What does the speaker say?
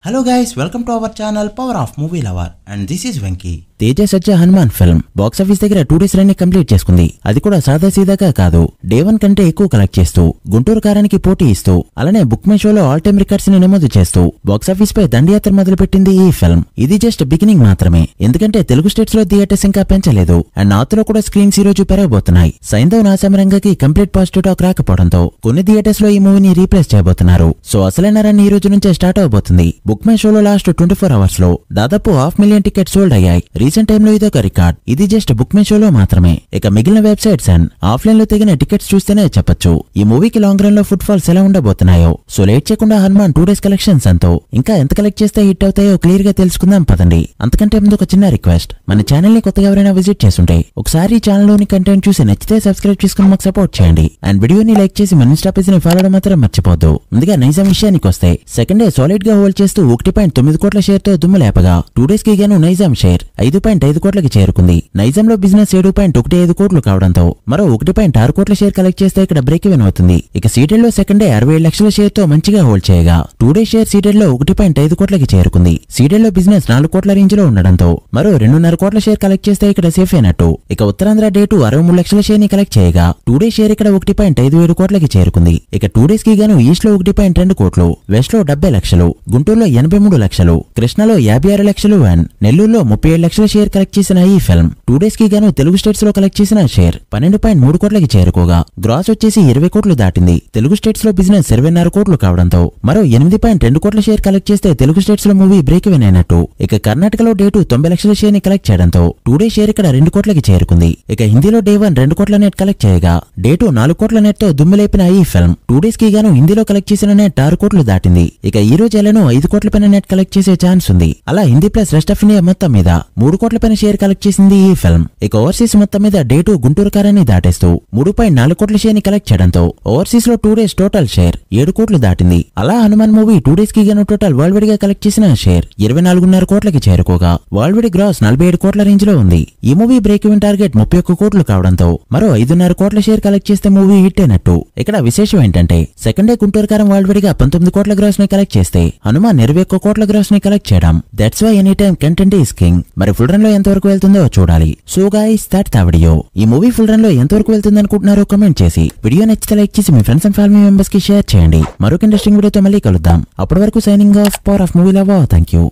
Hello guys, welcome to our channel Power of Movie Lover and this is Venki. Teja Sajja Hanuman film box office దగ్గర 2 days run complete చేసుకుంది. అది కూడా సాదా సీదాగా కాదు, day 1 కంటే ఎక్కువ కలెక్ట్ చేస్తూ గుంటూరు కారానికి పోటీ ఇస్తూ అలానే బుక్ మై షోలో ఆల్ టైమ్ రికార్డ్స్ ని నమోదు చేస్తూ బాక్స్ ఆఫీస్ పై దండయాత్ర మొదలుపెట్టింది ఈ ఫిల్మ్. ఇది జస్ట్ బిగినింగ్ మాత్రమే, ఎందుకంటే తెలుగు స్టేట్స్ లో థియేటర్స్ ఇంకా పెంచలేదు అండ్ నార్త్ లో కూడా స్క్రీన్స్ ఈ రోజు పెరగబోతున్నాయి. సైంధవ్ నాసామరంగకి కంప్లీట్ పాజిటివ్ టాక్ రాకపోవడంతో కొన్ని థియేటర్స్ లో ఈ మూవీని రీప్లేస్ చేయబోతున్నారు. సో అసలైన రన్ ఈ రోజు నుంచే స్టార్ట్ అవబోతుంది. బుక్ మై షోలో లాస్ట్ 24 అవర్స్ లో దాదాపు 500,000 టికెట్స్ సోల్డ్ అయ్యాయి. రీసెంట్ టైమ్ లో ఇదొక రికార్డ్. ఇది జస్ట్ బుక్ మై షోలో మాత్రమే. ఇక మిగిలిన వెబ్సైట్స్ అండ్ ఆఫ్లైన్ లో తెగిన టికెట్స్ చూస్తేనే చెప్పొచ్చు ఈ మూవీకి లాంగ్ రన్ లో ఫుట్ ఫాల్స్ ఎలా ఉండబోతున్నాయో. సో లేట్ చేయకుండా హనుమాన్ 2 డేస్ కలెక్షన్స్ అంతో ఇంకా ఎంత కలెక్ట్ చేస్తే హిట్ అవుతాయో క్లియర్ గా తెలుసుకుందాం పదండి. అంతకంటే ముందు ఒక చిన్న రిక్వెస్ట్, మన ఛానల్ ని కొత్తగా ఎవరైనా విజిట్ చేస్తుంటే ఒకసారి ఛానల్ లోని కంటెంట్ చూసి నచ్చితే సబ్స్క్రైబ్ చేసుకుని మాకు సపోర్ట్ చేయండి అండ్ వీడియోని లైక్ చేసి మన ఇన్స్టా పేజ్ ని ఫాలో అవడం మాత్రం మర్చిపోద్దు. ముందుగా నైజాం విషయానికి వస్తే సెకండ్ డే సాలిడ్ గా హోల్డ్ చేస్తూ 1.9 కోట్ల షేర్ తో దుమ్ము లేపగా 2 డేస్ కి గాను నైజాం షేర్ 5.5 కోట్లకి చేరుకుంది. నైజాంలో బిజినెస్ 7.15 కోట్లు కావడంతో మరో 1.6 కోట్ల షేర్ కలెక్ట్ చేస్తే ఇక్కడ బ్రేక్ ఈవెన్ అవుతుంది. ఇక సీటెడ్ లో సెకండ్ డే 67 లక్షల షేర్ తో మంచిగా హోల్డ్ చేయగా 2 డే షేర్ సీటెడ్ లో 1.5 కోట్లకి చేరుకుంది. సీటెడ్ లో బిజినెస్ 4 కోట్ల రేంజ్ లో ఉండడంతో మరో 2.5 కోట్ల షేర్ కలెక్ట్ చేస్తే ఇక్కడ సేఫ్ అయినట్టు. ఇక ఉత్తరాంధ్ర డే 2 63 లక్షల షేర్ ని కలెక్ట్ చేయగా 2 డే షేర్ ఇక్కడ 1.57 కోట్లకి చేరుకుంది. ఇక 2 డేస్ కి గాను ఈస్ట్ లో 1.2 కోట్లు, వెస్ట్ లో 70 లక్షలు, గుంటూరులో 83 లక్షలు, కృష్ణలో 56 లక్షలు అండ్ నెల్లూరులో 37 లక్షల షేర్ కలెక్ట్ చేసిన ఈ ఫిల్మ్ 2 డేస్ కి గాను తెలుగు స్టేట్స్ లో కలెక్ట్ చేసిన షేర్ 12.3 కోట్లకి చేరుకోగా గ్రాస్ వచ్చేసి 20 కోట్లు దాటింది. తెలుగు స్టేట్స్ లో బిజినెస్ 26 కోట్లు కావడంతో మరో 8.2 కోట్ల షేర్ కలెక్ట్ చేస్తే తెలుగు స్టేట్స్ లో మూవీ బ్రేక్ ఈవెన్ అయినట్టు. ఇక కర్ణాటకలో డే 2 90 లక్షల షేర్ ని కలెక్ట్ చేయడంతో 2 డే షేర్ ఇక్కడ 2 కోట్లకి చేరుకుంది. ఇక హిందీలో డే 1 2 కోట్ల నెట్ కలెక్ట్ చేయగా డే 2 4 కోట్ల నెట్ తో దుమ్ము లేపిన ఈ ఫిల్మ్ 2 డేస్ కి గాను హిందీలో కలెక్ట్ చేసిన నెట్ 6 కోట్లు దాటింది. ఇక ఈ రోజు ఎలానో 5 కోట్ల పైన నెట్ కలెక్ట్ చేసే ఛాన్స్ ఉంది. అలా Hindi plus rest of India మొత్తం మీద 3 కోట్ల పైన షేర్ కలెక్ట్ చేసింది ఈ ఫిల్మ్. ఇక ఓవర్సీస్ మొత్తం మీద డే 2 గుంటూరు కారాన్ని దాటేస్తూ 3.4 కోట్ల షేర్ ని కలెక్ట్ చేయడంతో ఓవర్సీస్ లో 2 డేస్ టోటల్ షేర్ 7 కోట్లు దాటింది. అలా హనుమాన్ మూవీ 2 డేస్ కి గాను టోటల్ వరల్డ్ వైడ్ గా కలెక్ట్ చేసిన షేర్ 24.5 కోట్లకి చేరుకోగా వరల్డ్ వైడ్ గ్రాస్ 47 కోట్ల రేంజ్ లో ఉంది. ఈ మూవీ బ్రేక్ ఈవెన్ టార్గెట్ 31 కోట్లు కావడంతో మరో 5.5 కోట్ల షేర్ కలెక్ట్ చేస్తే మూవీ హిట్ అయినట్టు. ఇక్కడ విశేషం ఏంటంటే సెకండ్ డే గుంటూరు కారం వరల్డ్ వైడ్ గా 19 కోట్ల గ్రాస్ ని కలెక్ట్ చేస్తే హనుమాన్ 21 కోట్ల గ్రాస్ ని కలెక్ట్ చేయడం. That's why any time content is king. మరి ఫుల్ రన్ లో ఎంత వరకు వెళ్తుందో చూడాలి. So guys that's the video. ఈ మూవీ ఫుల్ రన్ లో ఎంత వరకు వెళ్తుంది అనుకుంటున్నారో కామెంట్ చేసి వీడియో నచ్చితే లైక్ చేసి మీ ఫ్రెండ్స్ అండ్ ఫ్యామిలీ మెంబర్స్ కి షేర్ చేయండి. మరొక ఇంట్రెస్టింగ్ వీడియోతో మళ్ళీ కలుద్దాం. అప్పటి వరకు signing off, power of movie lover. Thank you.